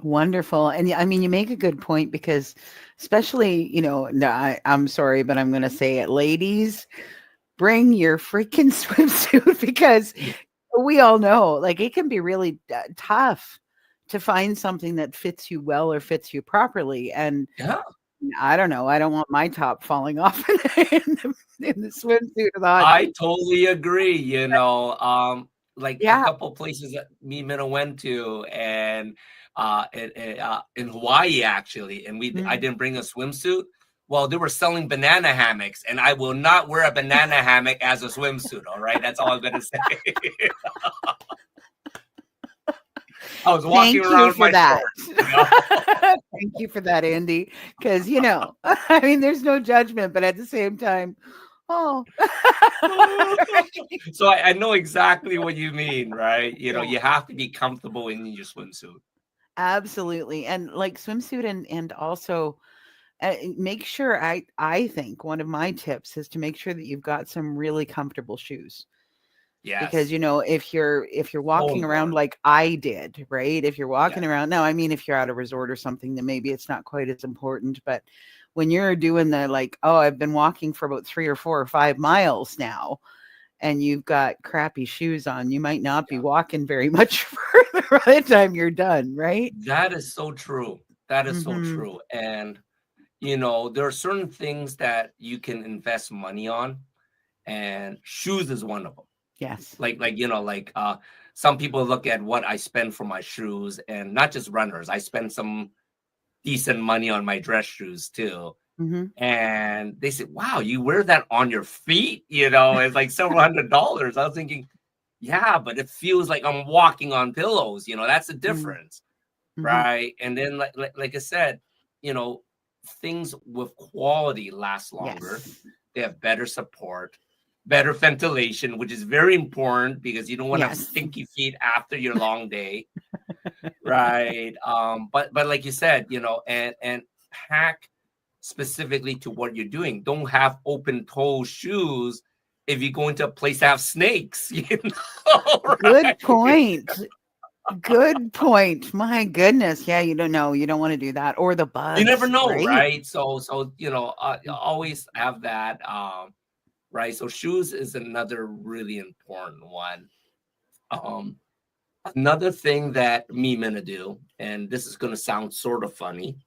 [SPEAKER 1] Wonderful. And I mean, you make a good point, because especially, I'm sorry, but I'm going to say it, ladies, bring your freaking swimsuit, because we all know, like, it can be really tough to find something that fits you well or fits you properly. And I don't know, I don't want my top falling off in the swimsuit.
[SPEAKER 2] I totally agree. Like a couple places that me and Minna went to, and in Hawaii actually, and I didn't bring a swimsuit. Well, they were selling banana hammocks, and I will not wear a banana hammock as a swimsuit. All right, that's all I'm gonna say. I was walking around my shorts.
[SPEAKER 1] Thank you for that, Andy. Because I mean, there's no judgment, but at the same time,
[SPEAKER 2] So I know exactly what you mean, right? You have to be comfortable in your swimsuit.
[SPEAKER 1] Absolutely. And like swimsuit, and also make sure, I think one of my tips is to make sure that you've got some really comfortable shoes.
[SPEAKER 2] Yes.
[SPEAKER 1] Because if you're walking around like I did, right? If you're walking around now, I mean, if you're at a resort or something, then maybe it's not quite as important. But when you're doing the like, I've been walking for about 3 or 4 or 5 miles now, and you've got crappy shoes on, you might not be walking very much further by the time you're done, right?
[SPEAKER 2] That is so true. That is so true. And there are certain things that you can invest money on, and shoes is one of them.
[SPEAKER 1] Yes.
[SPEAKER 2] Like some people look at what I spend for my shoes, and not just runners. I spend some decent money on my dress shoes too.
[SPEAKER 1] Mm-hmm.
[SPEAKER 2] And they said, wow, you wear that on your feet? It's like several $100s. I was thinking, yeah, but it feels like I'm walking on pillows. That's the difference.
[SPEAKER 1] Mm-hmm.
[SPEAKER 2] Right. And then like I said, things with quality last longer.
[SPEAKER 1] Yes.
[SPEAKER 2] They have better support, better ventilation, which is very important because you don't want to have
[SPEAKER 1] Yes.
[SPEAKER 2] stinky feet after your long day. Right. But like you said, and pack specifically to what you're doing. Don't have open toe shoes if you go into a place that have snakes. Right?
[SPEAKER 1] Good point. Good point. My goodness. Yeah, you don't know. You don't want to do that. Or the bugs.
[SPEAKER 2] You never know,
[SPEAKER 1] right?
[SPEAKER 2] right? So always have that. Right. So shoes is another really important one. Another thing that me and Minna do, and this is going to sound sort of funny.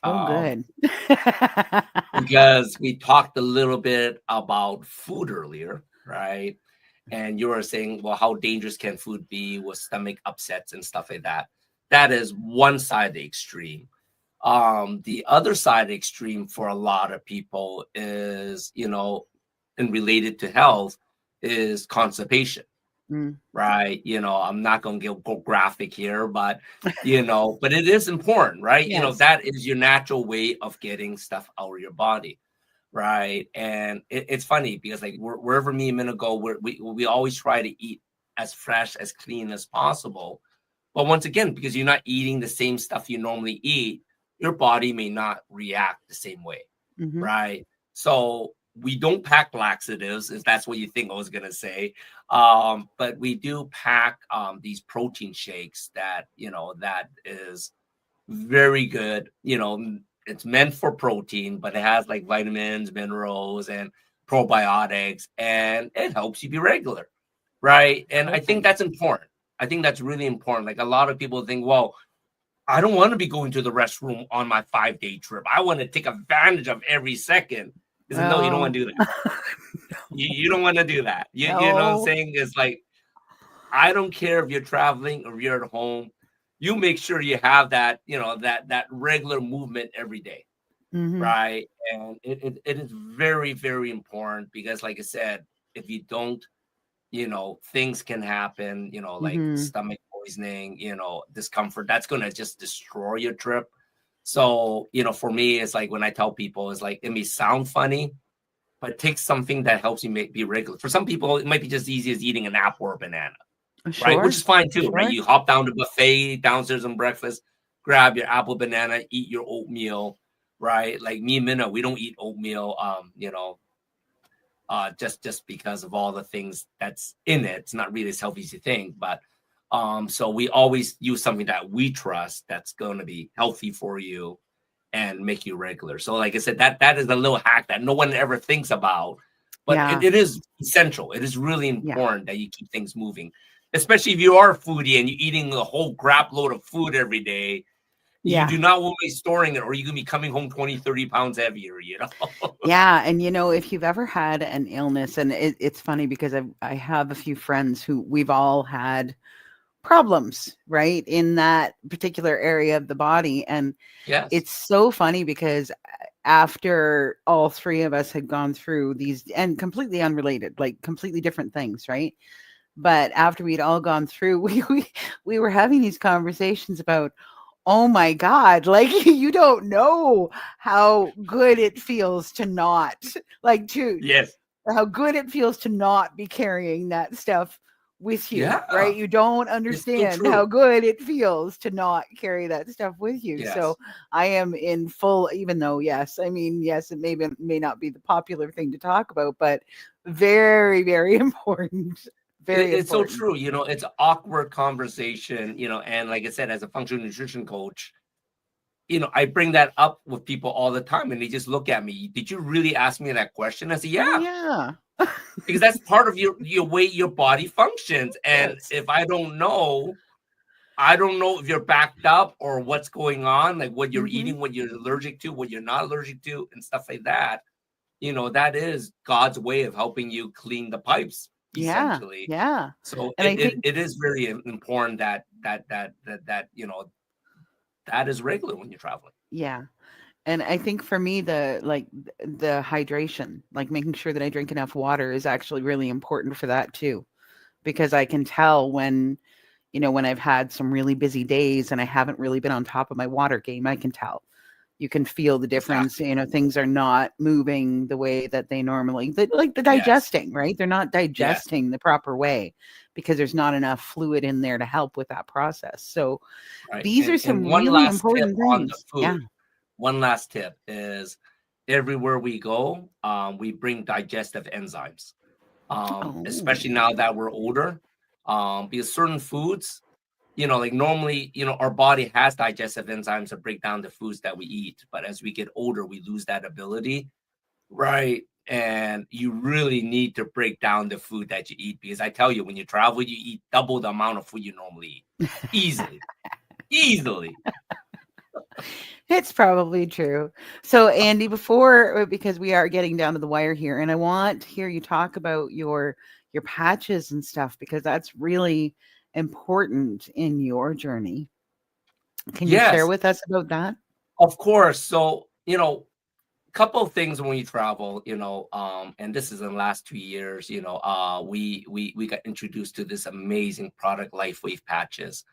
[SPEAKER 1] Oh, good.
[SPEAKER 2] Because we talked a little bit about food earlier, right? And you were saying, well, how dangerous can food be with stomach upsets and stuff like that? That is one side of the extreme. The other side of the extreme for a lot of people is, and related to health, is constipation. Right. I'm not going to go graphic here, but, but it is important, right?
[SPEAKER 1] Yes.
[SPEAKER 2] That is your natural way of getting stuff out of your body. Right. And it's funny because like wherever me and Minna go, we always try to eat as fresh, as clean as possible. But once again, because you're not eating the same stuff you normally eat, your body may not react the same way.
[SPEAKER 1] Mm-hmm.
[SPEAKER 2] Right. So we don't pack laxatives, if that's what you think I was going to say. But we do pack these protein shakes that, that is very good. It's meant for protein, but it has like vitamins, minerals, and probiotics, and it helps you be regular. Right. And I think that's important. I think that's really important. Like a lot of people think, well, I don't want to be going to the restroom on my 5-day trip. I want to take advantage of every second. No, you don't want to do that. You don't want to do that. You know what I'm saying? It's like, I don't care if you're traveling or you're at home. You make sure you have that, that regular movement every day.
[SPEAKER 1] Mm-hmm.
[SPEAKER 2] Right. And it is very, very important because, like I said, if you don't, things can happen, like stomach poisoning, discomfort. That's going to just destroy your trip. So, for me, it's like when I tell people, it's like, it may sound funny, but take something that helps you be regular. For some people, it might be just easy as eating an apple or a banana, right? Which is fine too, right? You hop down to buffet downstairs on breakfast, grab your apple, banana, eat your oatmeal, right? Like me and Minna, we don't eat oatmeal, just because of all the things that's in it. It's not really as healthy as you think, but so we always use something that we trust that's going to be healthy for you and make you regular. So like I said, that is a little hack that no one ever thinks about, but it is essential. It is really important that you keep things moving, especially if you are a foodie and you're eating a whole crap load of food every day. You do not want to be storing it or you're going to be coming home 20, 30 pounds heavier,
[SPEAKER 1] Yeah. And, if you've ever had an illness, and it's funny because I have a few friends who we've all had problems, right, in that particular area of the body. And it's so funny because after all three of us had gone through these, and completely unrelated, like completely different things, right? But after we'd all gone through, we were having these conversations about, oh my God, like you don't know how good it feels to not, how good it feels to not be carrying that stuff with you, right? You don't understand how good it feels to not carry that stuff with you. So I am in full, even though, it may not be the popular thing to talk about, but very, very important.
[SPEAKER 2] It's so true. It's an awkward conversation, and like I said, as a functional nutrition coach, I bring that up with people all the time and they just look at me. Did you really ask me that question? I say, yeah. Because that's part of your way your body functions. And if I don't know if you're backed up or what's going on, like what you're eating, what you're allergic to, what you're not allergic to, and stuff like that. That is God's way of helping you clean the pipes
[SPEAKER 1] Yeah.
[SPEAKER 2] essentially.
[SPEAKER 1] Yeah.
[SPEAKER 2] So
[SPEAKER 1] And I think,
[SPEAKER 2] it is very important that that is regular when you're traveling.
[SPEAKER 1] yeah. And I think for me, the hydration, like making sure that I drink enough water is actually really important for that too, because I can tell when, when I've had some really busy days and I haven't really been on top of my water game, I can tell. You can feel the difference.
[SPEAKER 2] Exactly.
[SPEAKER 1] Things are not moving the way that they normally, like the
[SPEAKER 2] Yes.
[SPEAKER 1] digesting, right? They're not
[SPEAKER 2] Yes.
[SPEAKER 1] digesting the proper way because there's not enough fluid in there to help with that process. So
[SPEAKER 2] Right.
[SPEAKER 1] these are
[SPEAKER 2] And
[SPEAKER 1] some
[SPEAKER 2] one
[SPEAKER 1] really
[SPEAKER 2] last tip
[SPEAKER 1] important
[SPEAKER 2] on the
[SPEAKER 1] things. Yeah.
[SPEAKER 2] food. One last tip is everywhere we go, we bring digestive enzymes.
[SPEAKER 1] Oh.
[SPEAKER 2] Especially now that we're older, because certain foods, like normally, our body has digestive enzymes to break down the foods that we eat. But as we get older, we lose that ability. Right. And you really need to break down the food that you eat because I tell you, when you travel, you eat double the amount of food you normally eat. Easily. Easily.
[SPEAKER 1] It's probably true. So, Andy, because we are getting down to the wire here, and I want to hear you talk about your patches and stuff because that's really important in your journey. Can you share
[SPEAKER 2] Yes,
[SPEAKER 1] with us about that?
[SPEAKER 2] of course. So, couple of things when you travel, and this is in the last 2 years, we got introduced to this amazing product, LifeWave patches.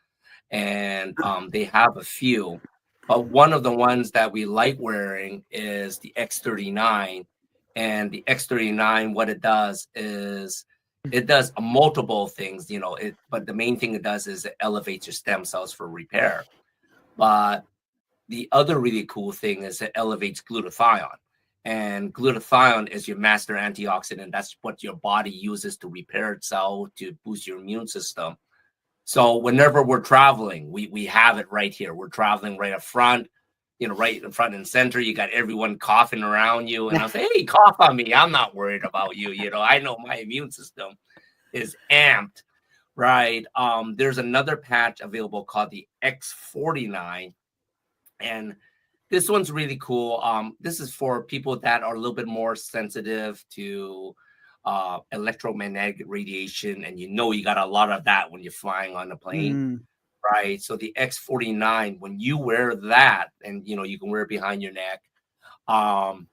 [SPEAKER 2] And they have a few, but one of the ones that we like wearing is the X39. And the X39, what it does is it does multiple things, but the main thing it does is it elevates your stem cells for repair. But the other really cool thing is it elevates glutathione. And glutathione is your master antioxidant. That's what your body uses to repair itself, to boost your immune system. So whenever we're traveling, we have it right here. We're traveling right up front, right in front and center. You got everyone coughing around you. And I'll say, hey, cough on me. I'm not worried about you. I know my immune system is amped, right? There's another patch available called the X49. And this one's really cool. This is for people that are a little bit more sensitive to electromagnetic radiation, and you got a lot of that when you're flying on the plane,
[SPEAKER 1] Mm,
[SPEAKER 2] right? So the X49, when you wear that, and you can wear it behind your neck, um,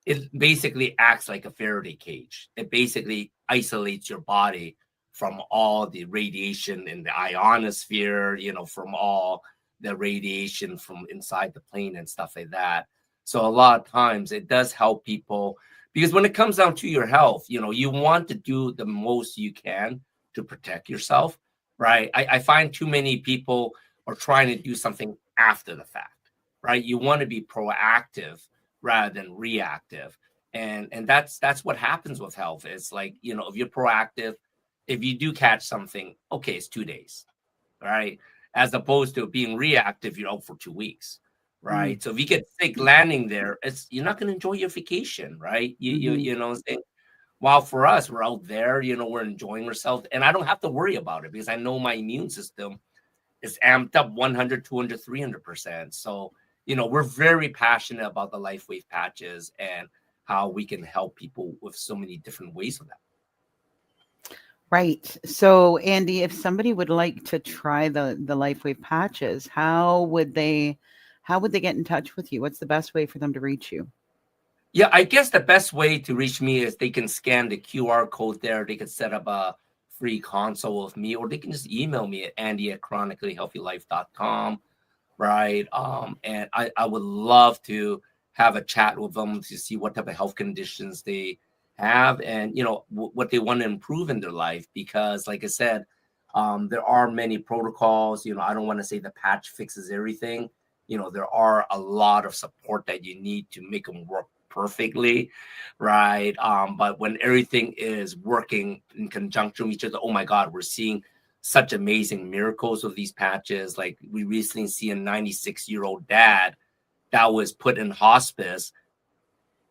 [SPEAKER 2] it basically acts like a Faraday cage. It basically isolates your body from all the radiation in the ionosphere, from all the radiation from inside the plane and stuff like that. So a lot of times it does help people because when it comes down to your health, you want to do the most you can to protect yourself, right? I find too many people are trying to do something after the fact, right? You want to be proactive rather than reactive. And that's what happens with health. It's like, if you're proactive, if you do catch something, okay, it's 2 days, right? As opposed to being reactive, you're out for 2 weeks,
[SPEAKER 1] mm,
[SPEAKER 2] right? So if you get sick landing there, you're not going to enjoy your vacation, right?
[SPEAKER 1] mhm.
[SPEAKER 2] You know what I'm saying? While for us, we're out there, we're enjoying ourselves, and I don't have to worry about it because I know my immune system is amped up 100, 200, 300%. So, we're very passionate about the LifeWave patches and how we can help people with so many different ways of that.
[SPEAKER 1] Right. So, Andy, if somebody would like to try the LifeWave patches, how would they get in touch with you? What's the best way for them to reach you?
[SPEAKER 2] Yeah, I guess the best way to reach me is they can scan the QR code there. They can set up a free consult with me, or they can just email me at andy@chronicallyhealthylife.com. Right. And I would love to have a chat with them to see what type of health conditions they have and, what they want to improve in their life. Because like I said, there are many protocols, I don't want to say the patch fixes everything. There are a lot of support that you need to make them work perfectly. Right. But when everything is working in conjunction with each other, oh my God, we're seeing such amazing miracles of these patches. Like we recently see a 96-year-old dad that was put in hospice.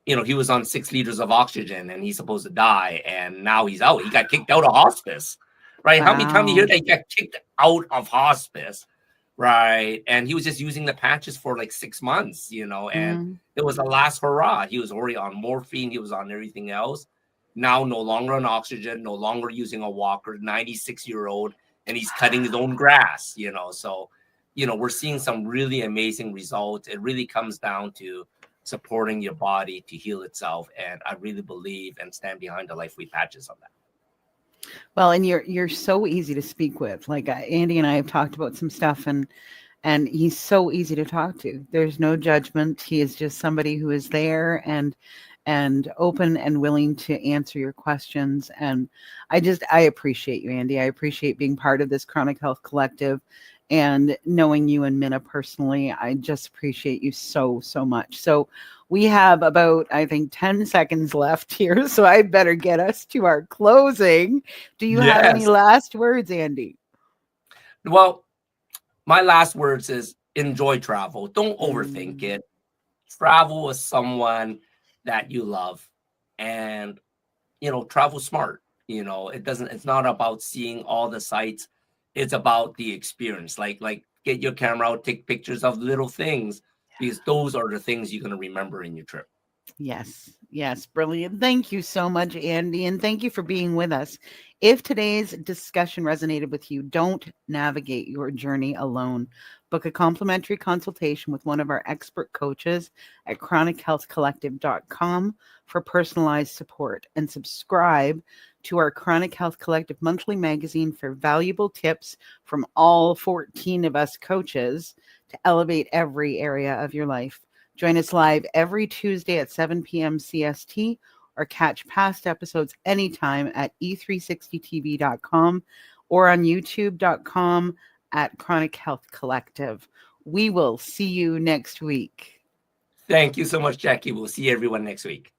[SPEAKER 2] He was on 6 liters of oxygen and he's supposed to die. And now he's out. He got kicked out of hospice, right? How many times you hear
[SPEAKER 1] Wow.
[SPEAKER 2] that he got kicked out of hospice, right? And he was just using the patches for like 6 months, and
[SPEAKER 1] Mm,
[SPEAKER 2] it was a last hurrah. He was already on morphine. He was on everything else. now no longer on oxygen, no longer using a walker, 96-year-old, and he's cutting his own grass, So, we're seeing some really amazing results. It really comes down to supporting your body to heal itself. And I really believe and stand behind the Life Week patches on that.
[SPEAKER 1] Well, and you're so easy to speak with. Like Andy and I have talked about some stuff, and he's so easy to talk to. There's no judgment. He is just somebody who is there and open and willing to answer your questions. And I appreciate you, Andy. I appreciate being part of this Chronic Health Collective and knowing you and Minna personally. I just appreciate you so, so much. So we have about, I think, 10 seconds left here. So I better get us to our closing. Do you have any last words, Andy?
[SPEAKER 2] Well, my last words is enjoy travel. Don't overthink it. Travel with someone that you love, and travel smart. It's not about seeing all the sights. It's about the experience. Like get your camera out, take pictures of little things, because those are the things you're going to remember in your trip.
[SPEAKER 1] Yes, brilliant. Thank you so much, Andy, and thank you for being with us. If today's discussion resonated with you, don't navigate your journey alone. Book a complimentary consultation with one of our expert coaches at chronichealthcollective.com for personalized support, and subscribe to our Chronic Health Collective monthly magazine for valuable tips from all 14 of us coaches to elevate every area of your life. Join us live every Tuesday at 7 p.m. CST, or catch past episodes anytime at e360tv.com or on youtube.com at Chronic Health Collective. We will see you next week.
[SPEAKER 2] Thank you so much, Jackie. We'll see everyone next week.